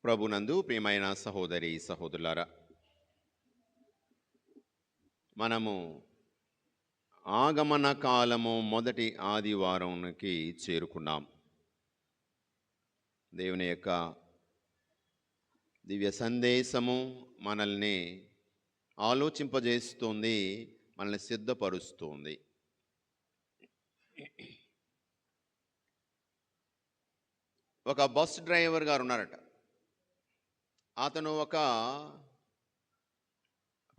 ప్రభునందు ప్రియమైన సహోదరి సహోదరులారా, మనము ఆగమన కాలము మొదటి ఆదివారంకి చేరుకున్నాం. దేవుని యొక్క దివ్య సందేశము మనల్ని ఆలోచింపజేస్తుంది, మనల్ని సిద్ధపరుస్తుంది. ఒక బస్ డ్రైవర్ గారు ఉన్నారట. అతను ఒక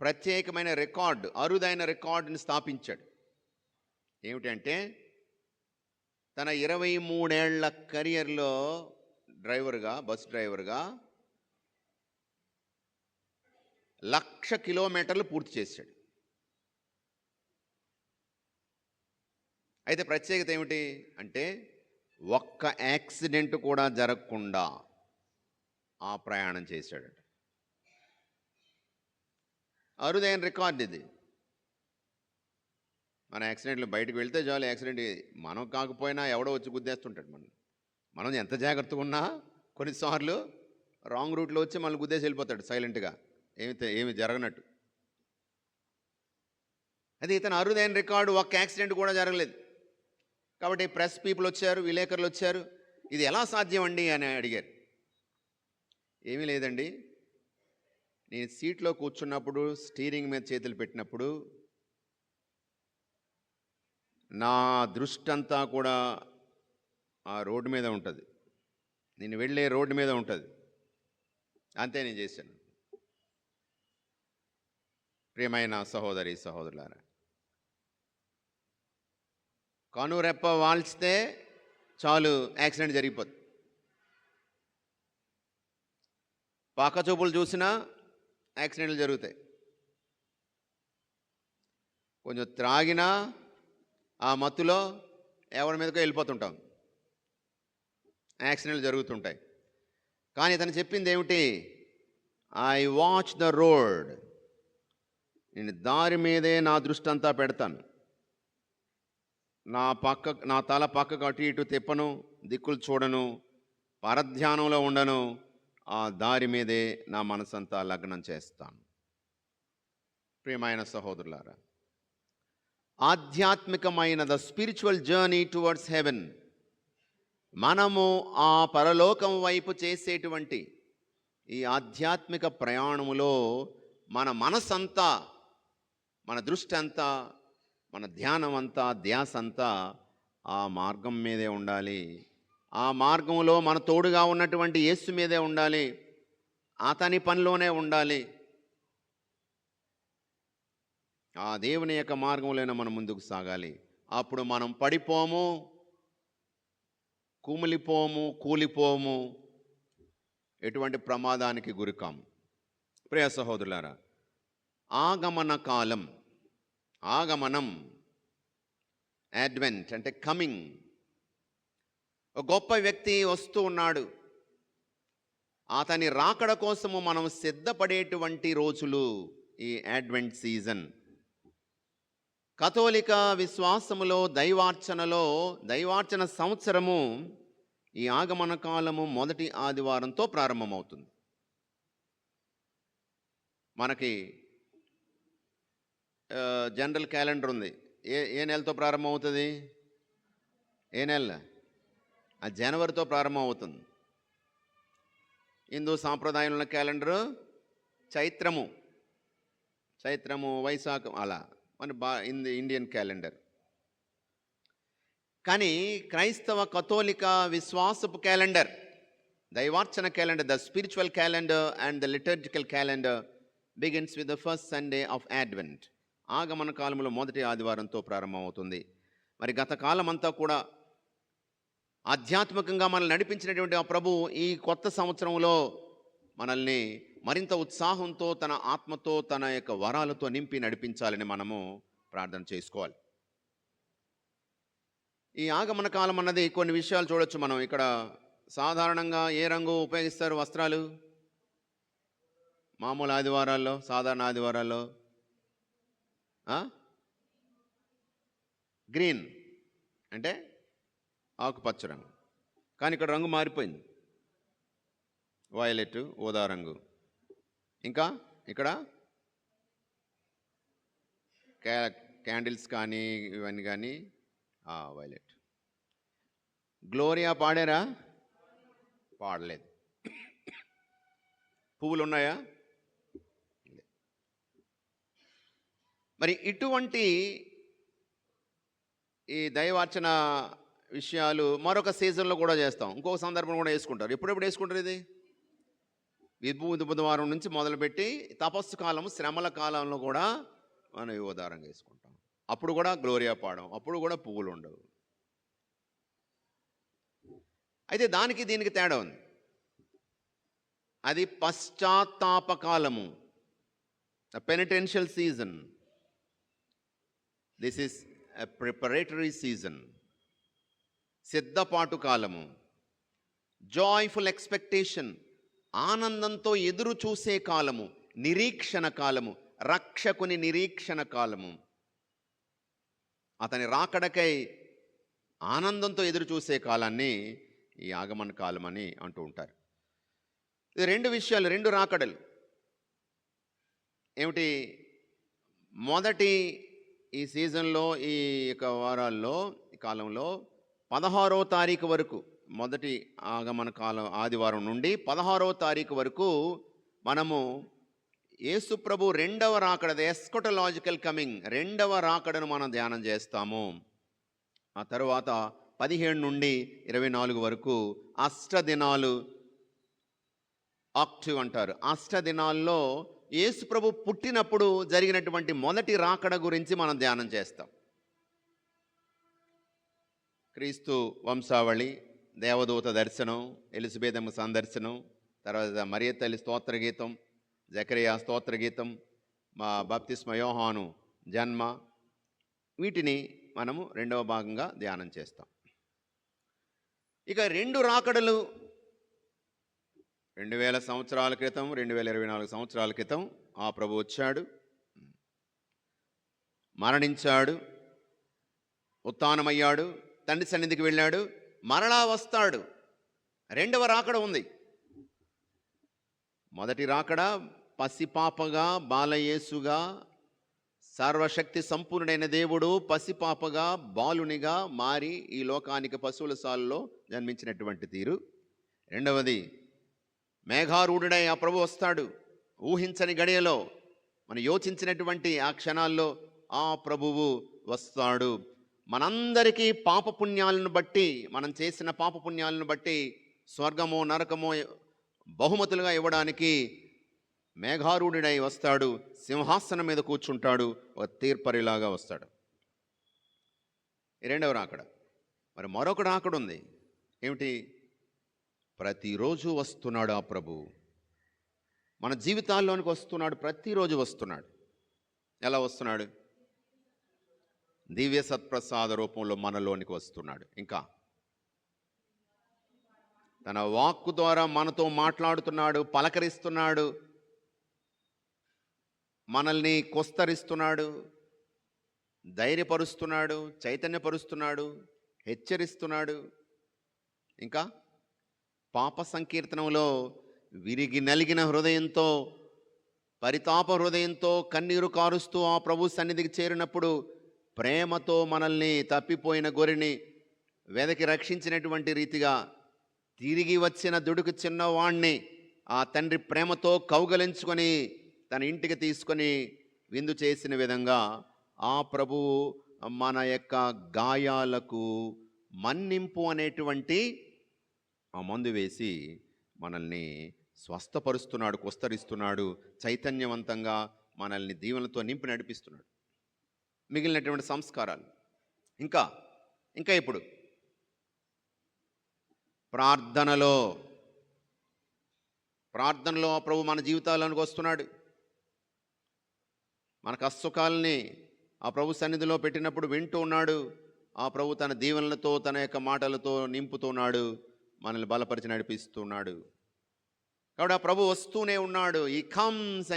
ప్రత్యేకమైన రికార్డు, అరుదైన రికార్డుని స్థాపించాడు. ఏమిటంటే, తన 23 ఏళ్ల కెరియర్లో బస్ డ్రైవర్గా 1,00,000 కిలోమీటర్లు పూర్తి చేశాడు. అయితే ప్రత్యేకత ఏమిటి అంటే, ఒక్క యాక్సిడెంట్ కూడా జరగకుండా ఆ ప్రయాణం చేశాడట. అరుదైన రికార్డు ఇది. మన యాక్సిడెంట్లు బయటకు వెళ్తే చాలు, యాక్సిడెంట్ మనం కాకపోయినా ఎవడో వచ్చి గుద్దేస్తుంటాడు. మనం ఎంత జాగ్రత్తగా ఉన్నా కొన్నిసార్లు రాంగ్ రూట్లో వచ్చి మళ్ళీ గుద్దేసి వెళ్ళిపోతాడు సైలెంట్గా, ఏమి జరగనట్టు. అది ఇతను అరుదైన రికార్డు, ఒక్క యాక్సిడెంట్ కూడా జరగలేదు. కాబట్టి ప్రెస్ పీపుల్ వచ్చారు, విలేకరులు వచ్చారు, ఇది ఎలా సాధ్యం అండి అని అడిగారు. ఏమీ లేదండి, నేను సీట్లో కూర్చున్నప్పుడు, స్టీరింగ్ మీద చేతులు పెట్టినప్పుడు నా దృష్టి అంతా కూడా ఆ రోడ్డు మీద ఉంటుంది, నేను వెళ్ళే రోడ్డు మీద ఉంటుంది, అంతే నేను చేశాను. ప్రియమైన సహోదరి సహోదరులారా, కనురెప్ప వాల్చితే చాలు యాక్సిడెంట్ జరిగిపోతుంది. పక్క చూపులు చూసినా యాక్సిడెంట్లు జరుగుతాయి. కొంచెం త్రాగినా ఆ మత్తులో ఎవరి మీదకో వెళ్ళిపోతుంటాం, యాక్సిడెంట్లు జరుగుతుంటాయి. కానీ ఇతను చెప్పింది ఏమిటి? I watch the road. నేను దారి మీదే నా దృష్టి అంతా పెడతాను, నా తల పక్కకు అటు ఇటు తిప్పను, దిక్కులు చూడను, పరధ్యానంలో ఉండను, ఆ దారి మీదే నా మనసంతా లగ్నం చేస్తాను. ప్రియమైన సహోదరులారా, ఆధ్యాత్మికమైన the spiritual journey towards heaven, మనము ఆ పరలోకం వైపు చేసేటువంటి ఈ ఆధ్యాత్మిక ప్రయాణములో మన మనసంతా, మన దృష్టి అంతా, మన ధ్యానం అంతా, ధ్యాస అంతా ఆ మార్గం మీదే ఉండాలి. ఆ మార్గంలో మన తోడుగా ఉన్నటువంటి యేసు మీదే ఉండాలి, అతని పనిలోనే ఉండాలి. ఆ దేవుని యొక్క మార్గంలోనే మనం ముందుకు సాగాలి. అప్పుడు మనం పడిపోము, కుమిలిపోము, కూలిపోము, ఎటువంటి ప్రమాదానికి గురికాము. ప్రియ సహోదరులారా, ఆగమన కాలం, ఆగమనం, అడ్వెంట్ అంటే కమింగ్. ఒక గొప్ప వ్యక్తి వస్తూ ఉన్నాడు, అతని రాకడ కోసము మనం సిద్ధపడేటువంటి రోజులు ఈ అడ్వెంట్ సీజన్. కథోలిక విశ్వాసములో, దైవార్చన సంవత్సరము ఈ ఆగమన కాలము మొదటి ఆదివారంతో ప్రారంభమవుతుంది. మనకి జనరల్ క్యాలెండర్ ఉంది. ఏ నెలతో ప్రారంభమవుతుంది? ఏ నెల? ఆ జనవరితో ప్రారంభం అవుతుంది. హిందూ సాంప్రదాయంలో క్యాలెండరు చైత్రము, వైశాఖం, అలా మన ఇండియన్ క్యాలెండర్. కానీ క్రైస్తవ కథోలిక విశ్వాసపు క్యాలెండర్, దైవార్చన calendar, the spiritual calendar and the liturgical calendar begins with the first Sunday of Advent. ఆగమన కాలంలో మొదటి ఆదివారంతో ప్రారంభమవుతుంది. మరి గత కాలం అంతా కూడా ఆధ్యాత్మికంగా మనల్ని నడిపించినటువంటి ఆ ప్రభు ఈ కొత్త సంవత్సరంలో మనల్ని మరింత ఉత్సాహంతో, తన ఆత్మతో, తన యొక్క వరాలతో నింపి నడిపించాలని మనము ప్రార్థన చేసుకోవాలి. ఈ ఆగమన కాలం అన్నది కొన్ని విషయాలు చూడొచ్చు మనం. ఇక్కడ సాధారణంగా ఏ రంగు ఉపయోగిస్తారు వస్త్రాలు? మామూలు ఆదివారాల్లో, సాధారణ ఆదివారాల్లో గ్రీన్ అంటే ఆకుపచ్చ రంగు. కానీ ఇక్కడ రంగు మారిపోయింది. వైలెట్ ఊదా రంగు. ఇంకా ఇక్కడ క్యాండిల్స్ కానీ ఇవన్నీ కానీ వైలెట్. గ్లోరియా పాడారా? పాడలేదు. పువ్వులు ఉన్నాయా? మరి ఇటువంటి ఈ దైవార్చన విషయాలు మరొక సీజన్లో కూడా చేస్తాం, ఇంకొక సందర్భం కూడా వేసుకుంటారు. ఎప్పుడెప్పుడు వేసుకుంటారు ఇది? విభూతి బుధవారం నుంచి మొదలుపెట్టి తపస్సు కాలం, శ్రమల కాలంలో కూడా మనం ఈ ఉదారంగా వేసుకుంటాం. అప్పుడు కూడా గ్లోరియా పాడం, అప్పుడు కూడా పువ్వులు ఉండవు. అయితే దానికి దీనికి తేడా ఉంది. అది పశ్చాత్తాప కాలము, penitential season. This is a preparatory season, సిద్ధపాటు కాలము. జాయ్ఫుల్ ఎక్స్పెక్టేషన్, ఆనందంతో ఎదురు చూసే కాలము, నిరీక్షణ కాలము, రక్షకుని నిరీక్షణ కాలము. అతని రాకడకై ఆనందంతో ఎదురు చూసే కాలాన్ని ఈ ఆగమన కాలం అని అంటూ ఉంటారు. ఇది రెండు విషయాలు, రెండు రాకడలు. ఏమిటి? మొదటి ఈ సీజన్లో, ఈ యొక్క వారాల్లో, ఈ కాలంలో 16వ తారీఖు వరకు, మొదటి ఆగమన కాలం ఆదివారం నుండి 16వ తారీఖు వరకు మనము యేసు ప్రభు రెండవ రాకడ, ఎస్కోటలాజికల్ కమింగ్, రెండవ రాకడను మనం ధ్యానం చేస్తాము. ఆ తర్వాత 17 నుండి 24 వరకు అష్టదినాలు, ఆక్టివ్ అంటారు. అష్టదినాల్లో యేసు ప్రభు పుట్టినప్పుడు జరిగినటువంటి మొదటి రాకడ గురించి మనం ధ్యానం చేస్తాం. క్రీస్తు వంశావళి, దేవదూత దర్శనం, ఎలిజబెతమ్మ సందర్శనం, తర్వాత మరియ తల్లి స్తోత్ర గీతం, జకరియా స్తోత్ర గీతం, మా బాప్తిస్మ యోహాను జన్మ, వీటిని మనము రెండవ భాగంగా ధ్యానం చేస్తాం. ఇక రెండు రాకడలు 2000 సంవత్సరాల క్రితం, 2024 సంవత్సరాల క్రితం ఆ ప్రభు వచ్చాడు, మరణించాడు, ఉత్థానమయ్యాడు, తండ్రి సన్నిధికి వెళ్ళాడు, మరలా వస్తాడు. రెండవ రాకడ ఉంది. మొదటి రాకడ పసిపాపగా, బాలయేసుగా, సర్వశక్తి సంపూర్ణుడైన దేవుడు పసిపాపగా, బాలునిగా మారి ఈ లోకానికి పశువుల సాలలో జన్మించినటువంటి తీరు. రెండవది మేఘారూఢుడై ఆ ప్రభు వస్తాడు. ఊహించని గడియలో, మనం యోచించినటువంటి ఆ క్షణాల్లో ఆ ప్రభువు వస్తాడు. మనందరికీ పాపపుణ్యాలను బట్టి, మనం చేసిన పాపపుణ్యాలను బట్టి స్వర్గమో నరకమో బహుమతులుగా ఇవ్వడానికి మేఘారూఢుడై వస్తాడు. సింహాసనం మీద కూర్చుంటాడు, ఒక తీర్పరిలాగా వస్తాడు. రెండవ రాకడ. మరి మరొక రాకడ ఉంది. ఏమిటి? ప్రతిరోజు వస్తున్నాడు ఆ ప్రభు, మన జీవితాల్లోనికి వస్తున్నాడు, ప్రతిరోజు వస్తున్నాడు. ఎలా వస్తున్నాడు? దివ్య సత్ప్రసాద రూపంలో మనలోనికి వస్తున్నాడు. ఇంకా తన వాక్కు ద్వారా మనతో మాట్లాడుతున్నాడు, పలకరిస్తున్నాడు, మనల్ని కొస్తరిస్తున్నాడు, ధైర్యపరుస్తున్నాడు, చైతన్యపరుస్తున్నాడు, హెచ్చరిస్తున్నాడు. ఇంకా పాప సంకీర్తనంలో విరిగి నలిగిన హృదయంతో, పరితాప హృదయంతో కన్నీరు కారుస్తూ ఆ ప్రభు సన్నిధికి చేరినప్పుడు ప్రేమతో మనల్ని, తప్పిపోయిన గొర్రెని వెదకి రక్షించినటువంటి రీతిగా తిరిగి వచ్చిన దుడుకు చిన్నవాణ్ణి ఆ తండ్రి ప్రేమతో కౌగలించుకొని తన ఇంటికి తీసుకొని విందు చేసిన విధంగా ఆ ప్రభువు మన యొక్క గాయాలకు మన్నింపు అనేటువంటి ఆ మందు వేసి మనల్ని స్వస్థపరుస్తున్నాడు, కుస్తరిస్తున్నాడు, చైతన్యవంతంగా మనల్ని దీవెనలతో నింపి నడిపిస్తున్నాడు. మిగిలినటువంటి సంస్కారాలు ఇంకా ఇప్పుడు ప్రార్థనలో ఆ ప్రభు మన జీవితాల్లోనికి వస్తున్నాడు. మన కష్టసుఖాలని ఆ ప్రభు సన్నిధిలో పెట్టినప్పుడు వింటూ ఉన్నాడు. ఆ ప్రభు తన దీవెనలతో, తన యొక్క మాటలతో నింపుతున్నాడు, మనల్ని బలపరిచి నడిపిస్తున్నాడు. కాబట్టి ఆ ప్రభు వస్తూనే ఉన్నాడు. He comes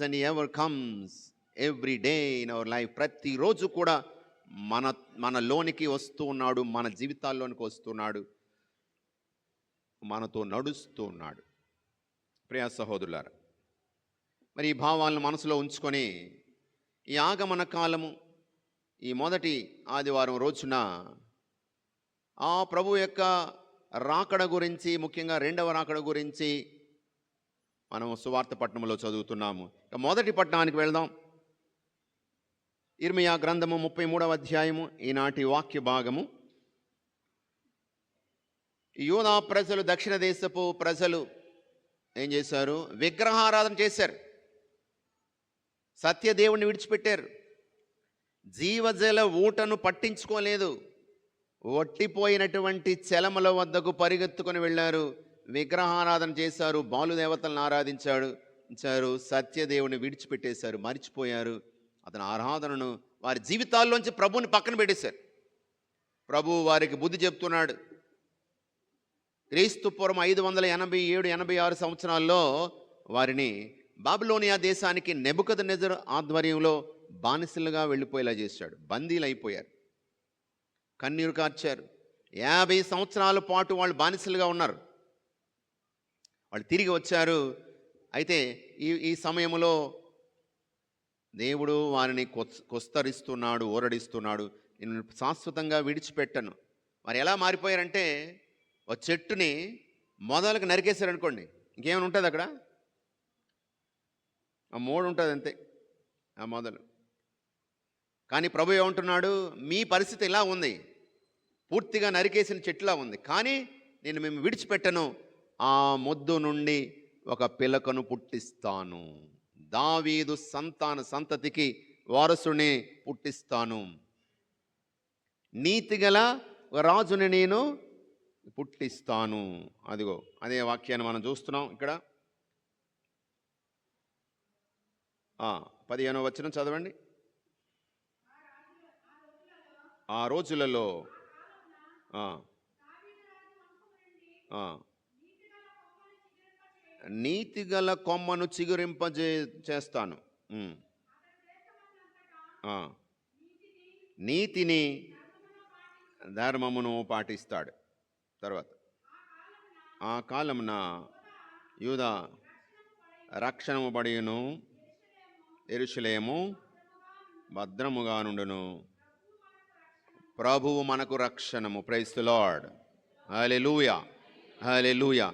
and ever comes every day in our life. ప్రతిరోజు కూడా మనలోనికి వస్తూ ఉన్నాడు, మన జీవితాల్లోనికి వస్తున్నాడు, మనతో నడుస్తూ ఉన్నాడు. ప్రియ సహోదరులారా, మరి ఈ భావాలను మనసులో ఉంచుకొని ఈ ఆగమన కాలము ఈ మొదటి ఆదివారం రోజున ఆ ప్రభు యొక్క రాకడ గురించి, ముఖ్యంగా రెండవ రాకడ గురించి మనం సువార్త పట్టణంలో చదువుతున్నాము. ఇక మొదటి పట్టణానికి వెళ్దాం. ఇర్మియా గ్రంథము 33వ అధ్యాయము, ఈనాటి వాక్య భాగము. యూదా ప్రజలు, దక్షిణ దేశపు ప్రజలు ఏం చేశారు? విగ్రహారాధన చేశారు, సత్యదేవుని విడిచిపెట్టారు, జీవజల ఊటను పట్టించుకోలేదు, ఒట్టిపోయినటువంటి చెలమల వద్దకు పరిగెత్తుకొని వెళ్ళారు, విగ్రహారాధన చేశారు, బాలుదేవతలను ఆరాధించారు, సత్యదేవుని విడిచిపెట్టేశారు, మరిచిపోయారు. అతని ఆరాధనను వారి జీవితాల్లోంచి ప్రభువుని పక్కన పెట్టేశారు. ప్రభువు వారికి బుద్ధి చెప్తున్నాడు. క్రీస్తు పూర్వం 587-86 సంవత్సరాల్లో వారిని బాబిలోనియా దేశానికి నెబుకద్నెజరు ఆధ్వర్యంలో బానిసలుగా వెళ్ళిపోయేలా చేశాడు. బందీలు అయిపోయారు, కన్నీరు కార్చారు. 50 సంవత్సరాల పాటు వాళ్ళు బానిసలుగా ఉన్నారు. వాళ్ళు తిరిగి వచ్చారు. అయితే ఈ సమయంలో దేవుడు వారిని కొస్తరిస్తున్నాడు, ఊరడిస్తున్నాడు. నేను శాశ్వతంగా విడిచిపెట్టను. మరి ఎలా మారిపోయారంటే, ఒక చెట్టుని మొదలకు నరికేశారు అనుకోండి, ఇంకేమైనా ఉంటుంది అక్కడ? ఆ మోడు ఉంటుంది అంతే, ఆ మొదలు. కానీ ప్రభు ఏమంటున్నాడు? మీ పరిస్థితి ఇలా ఉంది, పూర్తిగా నరికేసిన చెట్టులా ఉంది, కానీ నేను మేము విడిచిపెట్టను. ఆ మొద్దు నుండి ఒక పిలకను పుట్టిస్తాను, దావీదు సంతతికి వారసుని పుట్టిస్తాను, నీతిగల రాజుని నేను పుట్టిస్తాను. అదిగో అదే వాక్యాన్ని మనం చూస్తున్నాం ఇక్కడ. 15వ వచనం చదవండి. ఆ రోజులలో నీతిగల కొమ్మను చేస్తాను, నీతిని ధర్మమును పాటిస్తాడు. తర్వాత ఆ కాలమున యూదా రక్షణము పడియును, యెరూషలేము భద్రముగా నుండును. ప్రభువు మనకు రక్షణము. Praise the Lord. Hallelujah, hallelujah.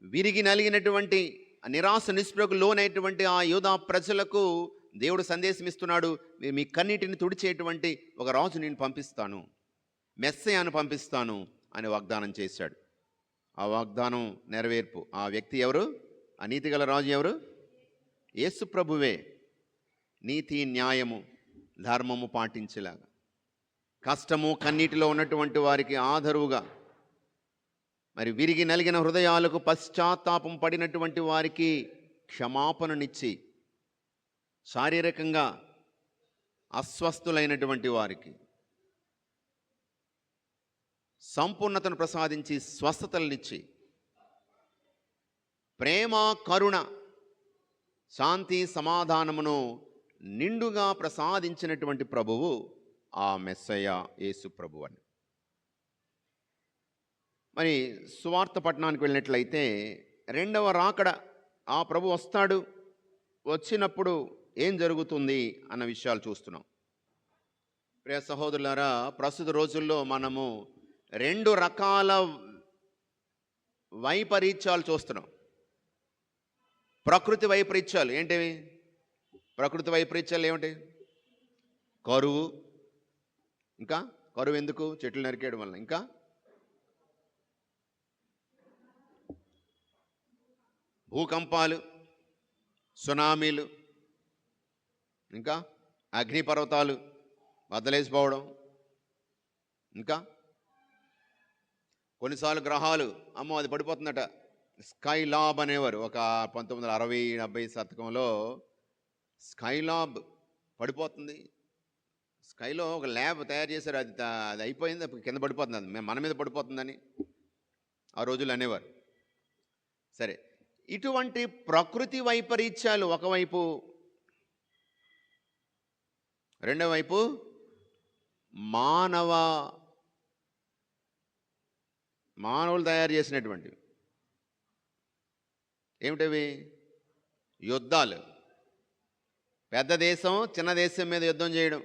విరిగి నలిగినటువంటి, నిరాశ నిస్పృహకు లోనైనటువంటి ఆ యూదా ప్రజలకు దేవుడు సందేశం ఇస్తున్నాడు. మీ కన్నీటిని తుడిచేటువంటి ఒక రాజు నేను పంపిస్తాను, మెస్సయాను పంపిస్తాను అని వాగ్దానం చేశాడు. ఆ వాగ్దానం నెరవేర్పు. ఆ వ్యక్తి ఎవరు? ఆ నీతిగల రాజు ఎవరు? యేసు ప్రభువే. నీతి, న్యాయము, ధర్మము పాటించేలాగా, కష్టము కన్నీటిలో ఉన్నటువంటి వారికి ఆదరువుగా, మరి విరిగి నలిగిన హృదయాలకు పశ్చాత్తాపం పడినటువంటి వారికి క్షమాపణనిచ్చి, శారీరకంగా అస్వస్థులైనటువంటి వారికి సంపూర్ణతను ప్రసాదించి, స్వస్థతలనిచ్చి, ప్రేమ, కరుణ, శాంతి, సమాధానమును నిండుగా ప్రసాదించినటువంటి ప్రభువు ఆ మెస్సయ్య యేసు ప్రభు అని. మరి సువార్త పట్టణానికి వెళ్ళినట్లయితే రెండవ రాకడ, ఆ ప్రభు వస్తాడు, వచ్చినప్పుడు ఏం జరుగుతుంది అన్న విషయాలు చూస్తున్నాం. ప్రియ సహోదరులారా, ప్రస్తుత రోజుల్లో మనము 2 రకాల వైపరీత్యాలు చూస్తున్నాం. ప్రకృతి వైపరీత్యాలు ఏంటివి? ప్రకృతి వైపరీత్యాలు ఏమిటి? కరువు. ఇంకా కరువు ఎందుకు? చెట్లు నరికేయడం వల్ల. ఇంకా భూకంపాలు, సునామీలు, ఇంకా అగ్నిపర్వతాలు బద్దలేసిపోవడం, ఇంకా కొన్నిసార్లు గ్రహాలు, అమ్మో అది పడిపోతుందట, స్కైలాబ్ అనేవారు. ఒక 1960-70 శతకంలో స్కైలాబ్ పడిపోతుంది. స్కైలో ఒక ల్యాబ్ తయారు చేశారు, అది అయిపోయింది, కింద పడిపోతుంది, అది మన మీద పడిపోతుందని ఆ రోజులు అనేవారు. సరే, ఇటువంటి ప్రకృతి వైపరీత్యాలు ఒకవైపు, రెండో వైపు మానవులు తయారు చేసినటువంటి ఏమిటవి? యుద్ధాలు. పెద్ద దేశం చిన్న దేశం మీద యుద్ధం చేయడం.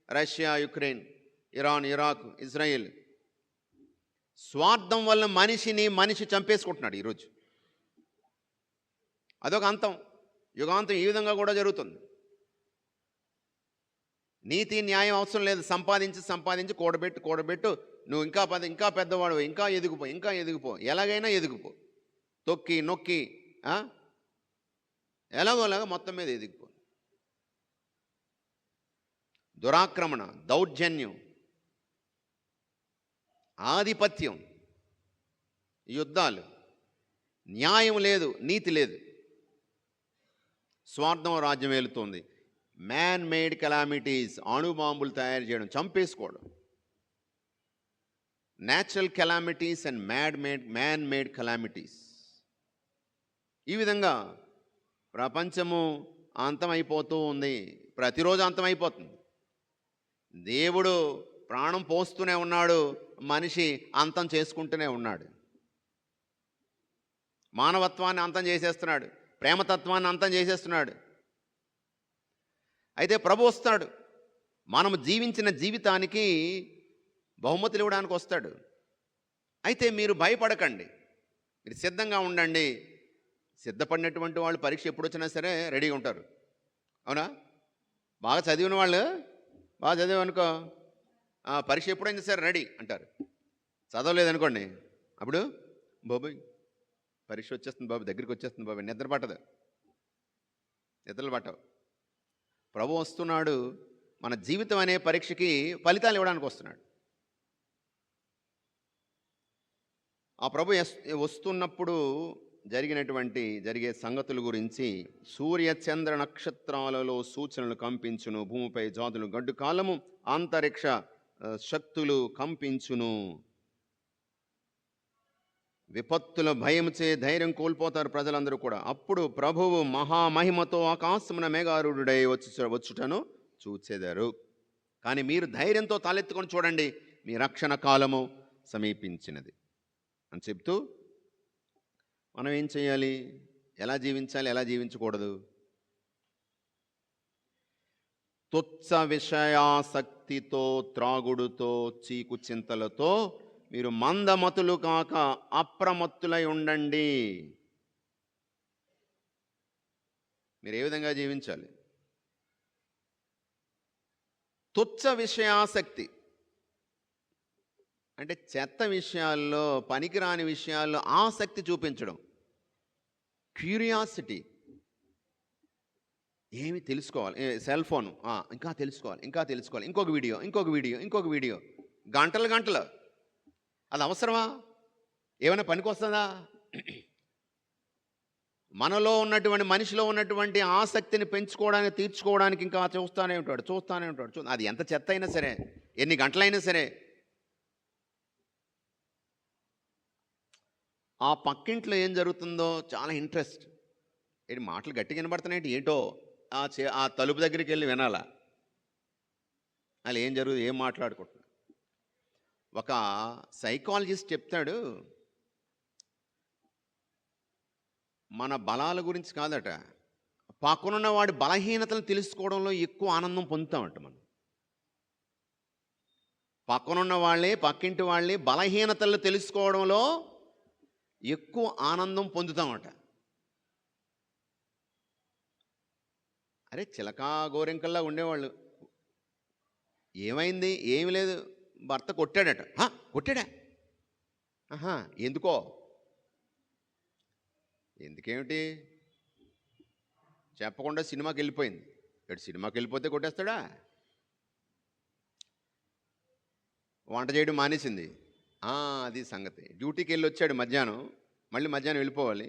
Russia, Ukraine, Iran, Iraq, Israel. స్వార్థం వల్ల మనిషి చంపేసుకుంటున్నాడు ఈరోజు. అదొక అంతం. యుగాంతం ఈ విధంగా కూడా జరుగుతుంది. నీతి న్యాయం అవసరం లేదు. సంపాదించి కూడబెట్టు. నువ్వు ఇంకా పెద్దవాడు, ఇంకా ఎదిగిపో, ఎలాగైనా ఎదిగిపో. తొక్కి నొక్కి ఎలాగోలాగా మొత్తం మీద ఎదిగిపో. దురాక్రమణ, దౌర్జన్యం, ఆధిపత్యం, యుద్ధాలు, న్యాయం లేదు, నీతి లేదు, స్వార్థం రాజ్యం ఏలుతోంది. మ్యాన్ మేడ్ కెలామిటీస్, అణుబాంబులు తయారు చేయడం, చంపేసుకోవడం. Natural calamities and man made calamities. ఈ విధంగా ప్రపంచము అంతమైపోతూ ఉంది. ప్రతిరోజు అంతమైపోతుంది. దేవుడు ప్రాణం పోస్తూనే ఉన్నాడు, మనిషి అంతం చేసుకుంటూనే ఉన్నాడు. మానవత్వాన్ని అంతం చేసేస్తున్నాడు, ప్రేమతత్వాన్ని అంతం చేసేస్తున్నాడు. అయితే ప్రభు వస్తాడు, మనము జీవించిన జీవితానికి బహుమతులు ఇవ్వడానికి వస్తాడు. అయితే మీరు భయపడకండి, మీరు సిద్ధంగా ఉండండి. సిద్ధపడినటువంటి వాళ్ళు పరీక్ష ఎప్పుడు వచ్చినా సరే రెడీగా ఉంటారు. అవునా? బాగా చదివిన వాళ్ళు బాగా చదివనుకో, పరీక్ష ఎప్పుడైనా సరే రెడీ అంటారు. చదవలేదనుకోండి, అప్పుడు బాబోయ్ పరీక్ష వచ్చేస్తుంది బాబు, దగ్గరికి వచ్చేస్తుంది బాబు, నిద్రలు పట్టవు. ప్రభు వస్తున్నాడు, మన జీవితం అనే పరీక్షకి ఫలితాలు ఇవ్వడానికి వస్తున్నాడు. ఆ ప్రభు వస్తున్నప్పుడు జరిగే సంగతుల గురించి, సూర్య చంద్ర నక్షత్రాలలో సూచనలు కంపించును, భూమిపై జాతులు గడ్డు కాలము, అంతరిక్ష శక్తులు కంపించును. విపత్తుల భయముచే ధైర్యం కోల్పోతారు ప్రజలందరూ కూడా. అప్పుడు ప్రభువు మహామహిమతో ఆకాశమున మేఘారూఢుడై వచ్చుటను చూచెదరు. కానీ మీరు ధైర్యంతో తలెత్తుకొని చూడండి, మీ రక్షణ కాలము సమీపించినది అని చెప్తూ, మనం ఏం చేయాలి, ఎలా జీవించాలి, ఎలా జీవించకూడదు? తుచ్చ విషయాసక్తితో, త్రాగుడుతో, చీకు చింతలతో మీరు మందమతులు కాక అప్రమత్తులై ఉండండి. మీరు ఏ విధంగా జీవించాలి? తుచ్చ విషయాసక్తి అంటే చెత్త విషయాల్లో, పనికిరాని విషయాల్లో ఆసక్తి చూపించడం. క్యూరియాసిటీ, ఏమి తెలుసుకోవాలి, సెల్ ఫోను, ఇంకా తెలుసుకోవాలి, ఇంకొక వీడియో, గంటలు. అది అవసరమా? ఏమైనా పనికొస్తుందా? మనిషిలో ఉన్నటువంటి ఆసక్తిని పెంచుకోవడానికి, తీర్చుకోవడానికి ఇంకా చూస్తానే ఉంటాడు. అది ఎంత చెత్త అయినా సరే, ఎన్ని గంటలైనా సరే. ఆ పక్కింట్లో ఏం జరుగుతుందో చాలా ఇంట్రెస్ట్. మాటలు గట్టిగా వినబడుతున్నాయి ఏంటో, ఆ తలుపు దగ్గరికి వెళ్ళి వినాలా, అలా ఏం మాట్లాడుకుంటున్నా. ఒక సైకాలజిస్ట్ చెప్తాడు, మన బలాల గురించి కాదట, పక్కనున్న వాడి బలహీనతలు తెలుసుకోవడంలో ఎక్కువ ఆనందం పొందుతామట. మనం పక్కింటి వాళ్ళే బలహీనతలు తెలుసుకోవడంలో ఎక్కువ ఆనందం పొందుతామట. అరే చిలకా గోరెంకల్లా ఉండేవాళ్ళు, ఏమైంది, ఏమి లేదు, భర్త కొట్టాడట. కొట్టాడా? ఎందుకేమిటి చెప్పకుండా సినిమాకి వెళ్ళిపోయింది. సినిమాకి వెళ్ళిపోతే కొట్టేస్తాడా? వంట చేయడం మానేసింది. అది సంగతి. డ్యూటీకి వెళ్ళి వచ్చాడు మధ్యాహ్నం, మళ్ళీ మధ్యాహ్నం వెళ్ళిపోవాలి,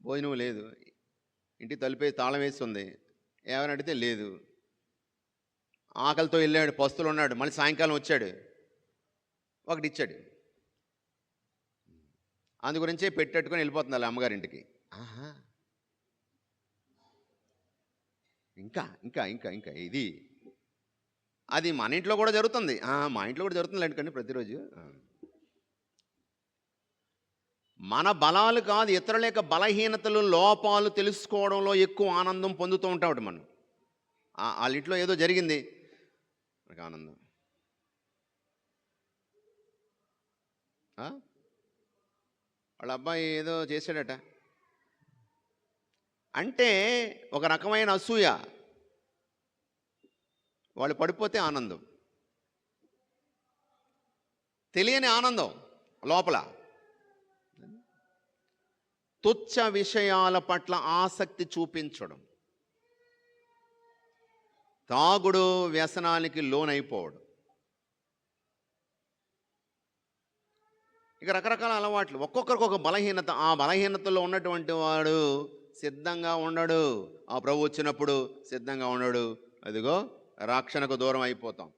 భోజనం లేదు, ఇంటికి తలుపేసి తాళం వేసి ఉంది. ఏమని అడిగితే లేదు. ఆకలితో వెళ్ళాడు, పస్తులు ఉన్నాడు, మళ్ళీ సాయంకాలం వచ్చాడు, ఒకటి ఇచ్చాడు. అందు గురించే పెట్టెట్టుకొని వెళ్ళిపోతుంది వాళ్ళ అమ్మగారింటికి. ఇంకా ఇది అది మన ఇంట్లో కూడా జరుగుతుంది. మా ఇంట్లో కూడా జరుగుతుంది లేండి, కానీ ప్రతిరోజు మన బలాలు కాదు, ఇతరుల యొక్క బలహీనతలు, లోపాలు తెలుసుకోవడంలో ఎక్కువ ఆనందం పొందుతూ ఉంటాం మనం. వాళ్ళ ఇంట్లో ఏదో జరిగింది, మనకు ఆనందం. వాళ్ళ అబ్బాయి ఏదో చేశాడట అంటే ఒక రకమైన అసూయ. వాళ్ళు పడిపోతే ఆనందం, తెలియని ఆనందం లోపల. తుచ్చ విషయాల పట్ల ఆసక్తి చూపించడం, తాగుడు వ్యసనానికి లోనైపోవడం, ఇక రకరకాల అలవాట్లు. ఒక్కొక్కరికి ఒక బలహీనత. ఆ బలహీనతలో ఉన్నటువంటి వాడు సిద్ధంగా ఉండడు, ఆ ప్రభు వచ్చినప్పుడు సిద్ధంగా ఉండడు. అదిగో రక్షణకు దూరం అయిపోతాం.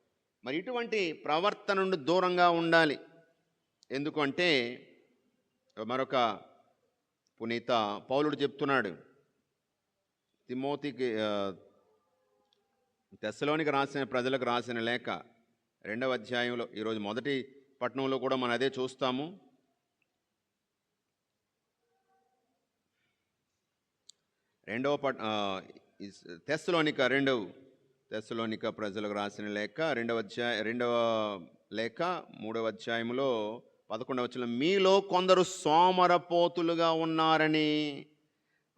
మరి ఇటువంటి ప్రవర్తన నుండి దూరంగా ఉండాలి. ఎందుకంటే మరొక పునీత పౌలుడు చెప్తున్నాడు తిమోతికి, తెస్సలోనికి రాసిన ప్రజలకు రాసిన లేఖ 2వ అధ్యాయంలో, ఈరోజు మొదటి పట్టణంలో కూడా మనం అదే చూస్తాము. తెస్సలోనిక ప్రజలకు రాసిన లేఖ 2వ లేఖ 3వ అధ్యాయంలో 11వ వచనం, మీలో కొందరు సోమరపోతులుగా ఉన్నారని,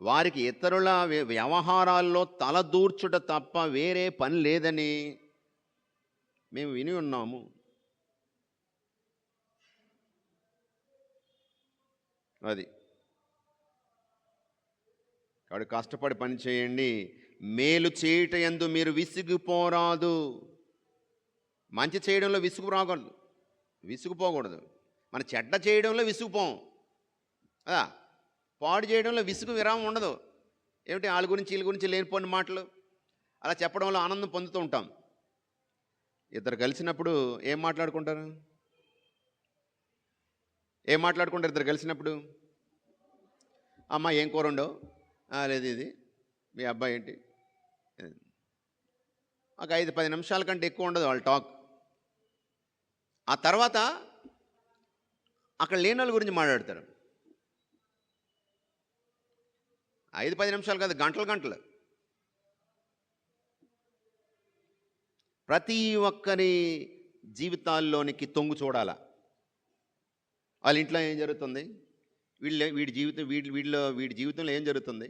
వారికి ఇతరుల వ్యవహారాల్లో తలదూర్చుట తప్ప వేరే పని లేదని మేము విని ఉన్నాము. అది కాబట్టి కష్టపడి పని చేయండి. మేలు చేయుట యందు మీరు విసిగిపోరాదు. మంచి చేయడంలో విసుగుపోకూడదు. మన చెడ్డ చేయడంలో విసుగుపోం, పాడు చేయడంలో విసుగు విరామం ఉండదు. ఏమిటి వాళ్ళ గురించి వీళ్ళ గురించి లేనిపోయిన మాటలు అలా చెప్పడంలో ఆనందం పొందుతూ ఉంటాం. ఇద్దరు కలిసినప్పుడు ఏం మాట్లాడుకుంటారు? ఇద్దరు కలిసినప్పుడు, అమ్మ ఏం కూర ఉండవు, లేదు ఇది మీ అబ్బాయి ఏంటి, ఒక 5-10 నిమిషాల కంటే ఎక్కువ ఉండదు వాళ్ళ టాక్. ఆ తర్వాత అక్కడ లేని వాళ్ళ గురించి మాట్లాడతారు. 5-10 నిమిషాలు కాదు, గంటలు. ప్రతి ఒక్కరి జీవితాల్లోనికి తొంగు చూడాల. వాళ్ళ ఇంట్లో ఏం జరుగుతుంది, వీడి జీవితంలో ఏం జరుగుతుంది,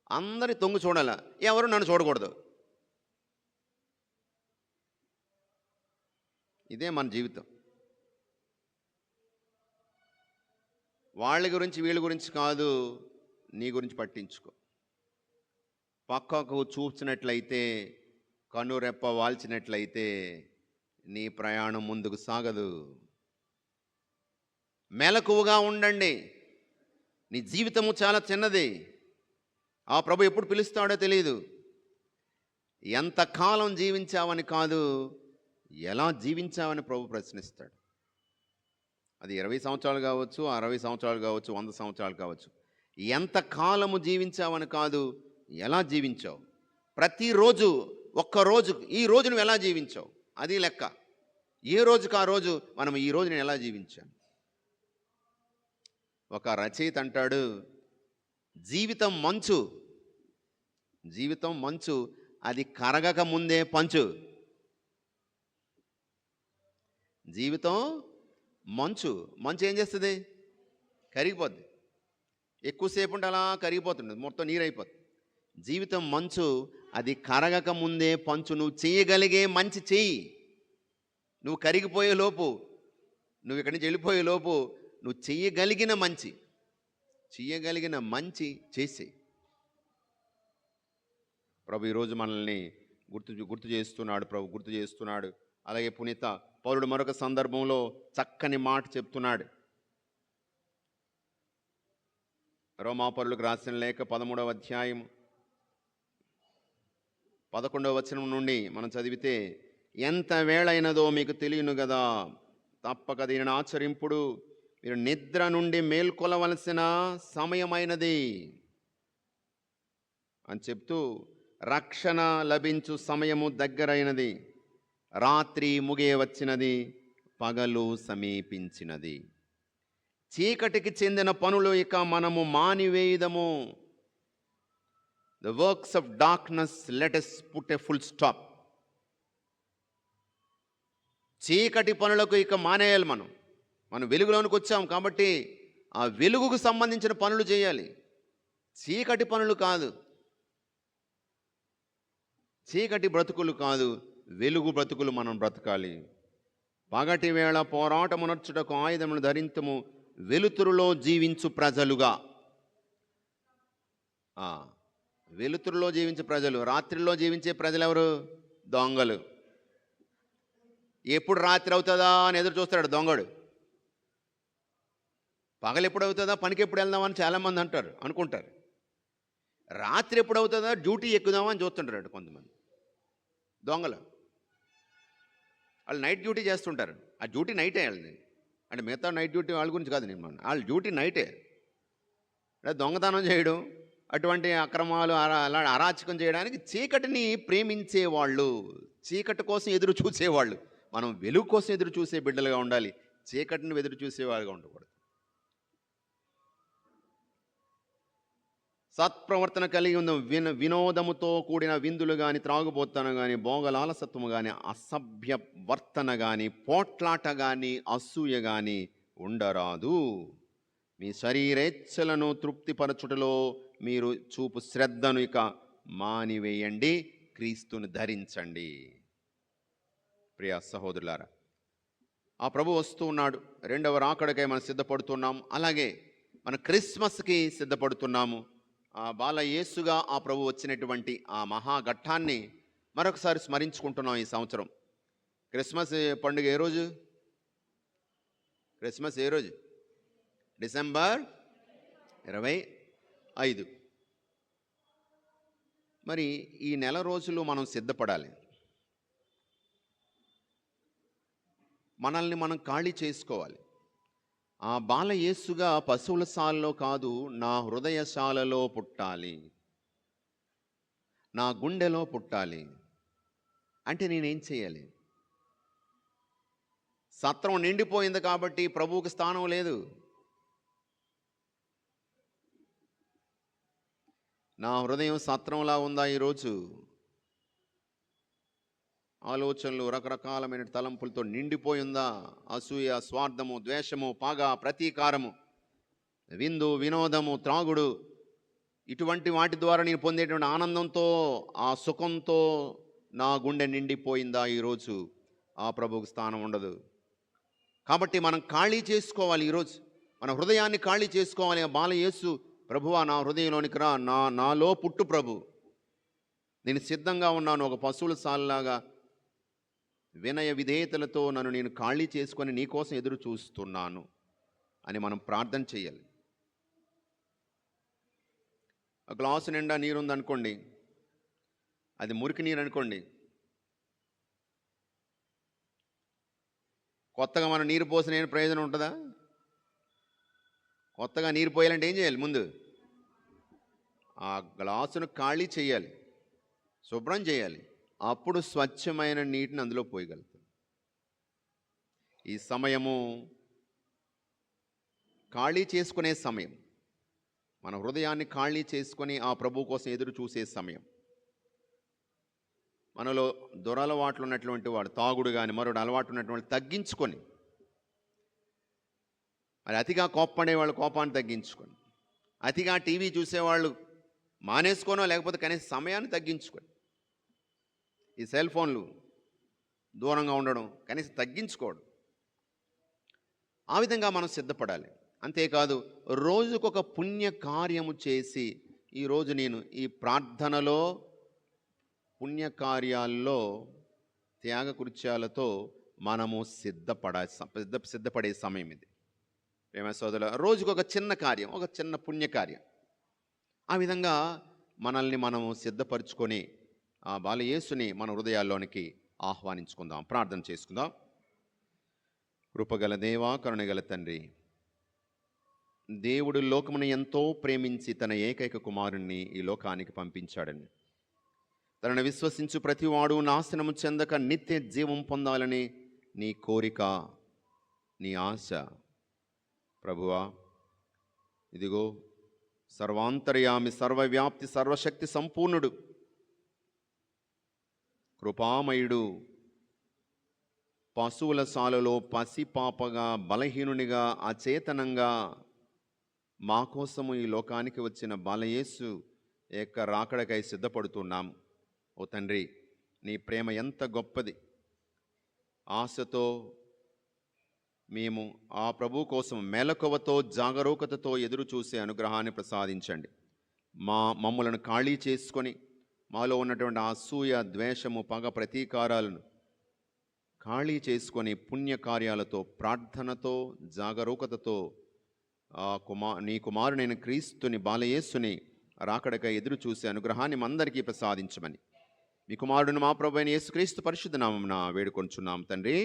అందరి తొంగు చూడాల. ఎవరు నన్ను చూడకూడదు. ఇదే మన జీవితం. వాళ్ళ గురించి వీళ్ళ గురించి కాదు, నీ గురించి పట్టించుకో. పక్కకు చూసినట్లయితే, కనురెప్ప వాల్చినట్లయితే నీ ప్రయాణం ముందుకు సాగదు. మెలకువగా ఉండండి. నీ జీవితము చాలా చిన్నది. ఆ ప్రభు ఎప్పుడు పిలుస్తాడో తెలియదు. ఎంతకాలం జీవించావని కాదు, ఎలా జీవించావని ప్రభు ప్రశ్నిస్తాడు. అది 20 సంవత్సరాలు కావచ్చు, 60 సంవత్సరాలు కావచ్చు, 100 సంవత్సరాలు కావచ్చు. ఎంతకాలము జీవించావని కాదు, ఎలా జీవించావు. ప్రతిరోజు ఒక్కరోజు, ఈ రోజు నువ్వు ఎలా జీవించావు అది లెక్క. ఏ రోజుకి ఆ రోజు మనం ఈ రోజు నేను ఎలా జీవించాను. ఒక రచయిత అంటాడు, జీవితం మంచు అది కరగక ముందే పంచు. జీవితం మంచు ఏం చేస్తుంది? కరిగిపోద్ది. ఎక్కువసేపు ఉంటే అలా కరిగిపోతుంది, మొత్తం నీరైపోతుంది. జీవితం మంచు, అది కరగక ముందే పంచు. నువ్వు చేయగలిగే మంచి చెయ్యి. నువ్వు కరిగిపోయే లోపు, నువ్వు ఇక్కడి నుంచి వెళ్ళిపోయే లోపు నువ్వు చేయగలిగిన మంచి చేసే. ప్రభు ఈరోజు మనల్ని గుర్తు చేస్తున్నాడు. ప్రభు గుర్తు చేస్తున్నాడు. అలాగే పునీత పౌలుడు మరొక సందర్భంలో చక్కని మాట చెప్తున్నాడు. రోమాపౌలులకు రాసిన లేఖ 13వ అధ్యాయం 11వ వచనం నుండి మనం చదివితే, ఎంత వేళైనదో మీకు తెలియను కదా, తప్పక దీనిని ఆచరింపుడు, మీరు నిద్ర నుండి మేల్కొలవలసిన సమయమైనది అని చెప్తూ, రక్షణ లభించు సమయము దగ్గరైనది, రాత్రి ముగియ వచ్చినది, పగలు సమీపించినది. చీకటికి చెందిన పనులు ఇక మనము మానివేయుదము. The works of darkness let us put a full stop. చీకటి పనులకు ఇక మానేయాలి. మనం వెలుగులోనికి వచ్చాం కాబట్టి ఆ వెలుగుకు సంబంధించిన పనులు చేయాలి, చీకటి పనులు కాదు. చీకటి బ్రతుకులు కాదు, వెలుగు బ్రతుకులు మనం బ్రతకాలి. పగటి వేళ పోరాటమునర్చుటకు ఆయుధములు ధరింతుము, వెలుతురులో జీవించు ప్రజలుగా. వెలుతురులో జీవించే ప్రజలు. రాత్రిలో జీవించే ప్రజలు ఎవరు? దొంగలు. ఎప్పుడు రాత్రి అవుతుందా అని ఎదురు చూస్తాడు దొంగడు. పగలు ఎప్పుడు అవుతుందా, పనికి ఎప్పుడు వెళ్దామని చాలామంది అనుకుంటారు. రాత్రి ఎప్పుడు అవుతుందా, డ్యూటీ ఎక్కుదామని చూస్తుంటారు కొంతమంది దొంగలు. వాళ్ళు నైట్ డ్యూటీ చేస్తుంటారు. ఆ డ్యూటీ నైటే వాళ్ళది. అంటే మిగతా నైట్ డ్యూటీ వాళ్ళ గురించి కాదు నేను వాళ్ళ డ్యూటీ నైటే. దొంగతనం చేయడం, అటువంటి అక్రమాలు అలా అరాచకం చేయడానికి చీకటిని ప్రేమించేవాళ్ళు, చీకటి కోసం ఎదురు చూసేవాళ్ళు. మనం వెలుగు కోసం ఎదురు చూసే బిడ్డలుగా ఉండాలి, చీకటిని ఎదురు చూసేవాళ్ళుగా ఉండకూడదు. సత్ప్రవర్తన కలిగి ఉన్న వినోదముతో కూడిన విందులు కానీ, త్రాగుబోతన కానీ, భోగలాలసత్వము కానీ, అసభ్య వర్తన కానీ, పోట్లాట కానీ, అసూయ కానీ ఉండరాదు. మీ శరీరేచ్ఛలను తృప్తిపరచుటలో మీరు చూపు శ్రద్ధను ఇక మానివేయండి, క్రీస్తుని ధరించండి. ప్రియ సహోదరులారా, ఆ ప్రభు వస్తూ ఉన్నాడు. రెండవ రాకడకై మనం సిద్ధపడుతున్నాం. అలాగే మన క్రిస్మస్కి సిద్ధపడుతున్నాము. ఆ బాల యేసుగా ఆ ప్రభు వచ్చినటువంటి ఆ మహాఘట్టాన్ని మరొకసారి స్మరించుకుంటున్నాం ఈ సంవత్సరం. క్రిస్మస్ పండుగ ఏ రోజు? క్రిస్మస్ ఏ రోజు? డిసెంబర్ 25. మరి ఈ నెల రోజులు మనం సిద్ధపడాలి. మనల్ని మనం ఖాళీ చేసుకోవాలి. ఆ బాల యేసుగా పశువుల శాలలో కాదు, నా హృదయశాలలో పుట్టాలి, నా గుండెలో పుట్టాలి. అంటే నేనేం చేయాలి? సత్రం నిండిపోయింది కాబట్టి ప్రభువుకి స్థానం లేదు. నా హృదయం సత్రంలా ఉందా ఈరోజు? ఆలోచనలు, రకరకాలమైన తలంపులతో నిండిపోయిందా? అసూయ, స్వార్థము, ద్వేషము, పగ, ప్రతీకారము, విందు, వినోదము, త్రాగుడు, ఇటువంటి వాటి ద్వారా నేను పొందేటువంటి ఆనందంతో, ఆ సుఖంతో నా గుండె నిండిపోయిందా ఈరోజు? ఆ ప్రభువుకు స్థానం ఉండదు. కాబట్టి మనం ఖాళీ చేసుకోవాలి. ఈరోజు మన హృదయాన్ని ఖాళీ చేసుకోవాలి. ఆ బాల యేసు, ప్రభువా నా హృదయంలోనికి రా, నాలో పుట్టు ప్రభు, నేను సిద్ధంగా ఉన్నాను. ఒక పశువుల సాల్లాగా వినయ విధేయతలతో నన్ను నేను ఖాళీ చేసుకొని నీకోసం ఎదురు చూస్తున్నాను అని మనం ప్రార్థన చేయాలి. ఒక గ్లాసు నిండా నీరు ఉందనుకోండి, అది మురికి నీరు అనుకోండి, కొత్తగా మనం నీరు పోసిన ఏం ప్రయోజనం ఉంటుందా? కొత్తగా నీరు పోయాలంటే ఏం చేయాలి? ముందు ఆ గ్లాసును ఖాళీ చేయాలి, శుభ్రం చేయాలి. అప్పుడు స్వచ్ఛమైన నీటిని అందులో పోయగలుగుతాం. ఈ సమయము ఖాళీ చేసుకునే సమయం, మన హృదయాన్ని ఖాళీ చేసుకొని ఆ ప్రభు కోసం ఎదురు చూసే సమయం. మనలో దురలవాట్లు ఉన్నటువంటి వాడు, తాగుడు కానీ మరొకటి అలవాటు ఉన్నటువంటి తగ్గించుకొని, మరి అతిగా కోప్పడే వాళ్ళు కోపాన్ని తగ్గించుకొని, అతిగా టీవీ చూసేవాళ్ళు మానేసుకోనో లేకపోతే కనీసం సమయాన్ని తగ్గించుకొని, ఈ సెల్ ఫోన్లు దూరంగా ఉండడం కనీసం తగ్గించుకోవడం, ఆ విధంగా మనం సిద్ధపడాలి. అంతేకాదు రోజుకొక పుణ్య కార్యము చేసి, ఈరోజు నేను ఈ ప్రార్థనలో, పుణ్యకార్యాల్లో, త్యాగకృత్యాలతో మనము సిద్ధపడే సమయం ఇది. ప్రేమ సోదరుల, రోజుకొక చిన్న కార్యం, ఒక చిన్న పుణ్యకార్యం, ఆ విధంగా మనల్ని మనము సిద్ధపరచుకొని ఆ బాల యేసుని మన హృదయాల్లోనికి ఆహ్వానించుకుందాం. ప్రార్థన చేసుకుందాం. కృపగల దేవా, కరుణగల తండ్రి, దేవుడు లోకమును ఎంతో ప్రేమించి తన ఏకైక కుమారుణ్ణి ఈ లోకానికి పంపించాడని, తనను విశ్వసించు ప్రతివాడు నాశనము చెందక నిత్య జీవం పొందాలని నీ కోరిక, నీ ఆశ. ప్రభువా, ఇదిగో సర్వాంతర్యామి, సర్వవ్యాప్తి, సర్వశక్తి సంపూర్ణుడు, కృపామయుడు, పశువుల సాలలో పసిపాపగా, బలహీనునిగా, అచేతనంగా మా కోసము ఈ లోకానికి వచ్చిన బాలయేసు యొక్క రాకడకై సిద్ధపడుతున్నాం. ఓ తండ్రి, నీ ప్రేమ ఎంత గొప్పది! ఆశతో మేము ఆ ప్రభు కోసం మెలకువతో, జాగరూకతతో ఎదురు చూసే అనుగ్రహాన్ని ప్రసాదించండి. మమ్ములను ఖాళీ చేసుకొని మాలో ఉన్నటువంటి అసూయ, ద్వేషము, పగ, ప్రతీకారాలను ఖాళీ చేసుకొని పుణ్యకార్యాలతో, ప్రార్థనతో, జాగరూకతతో నీ కుమారునైన క్రీస్తుని, బాలయేసుని రాకడకై ఎదురు చూసే అనుగ్రహాన్ని మందరికీ ప్రసాదించమని మీ కుమారుడును మా ప్రభువైన యేసుక్రీస్తు పరిశుద్ధ నామమున వేడుకొంచున్నాం తండ్రి.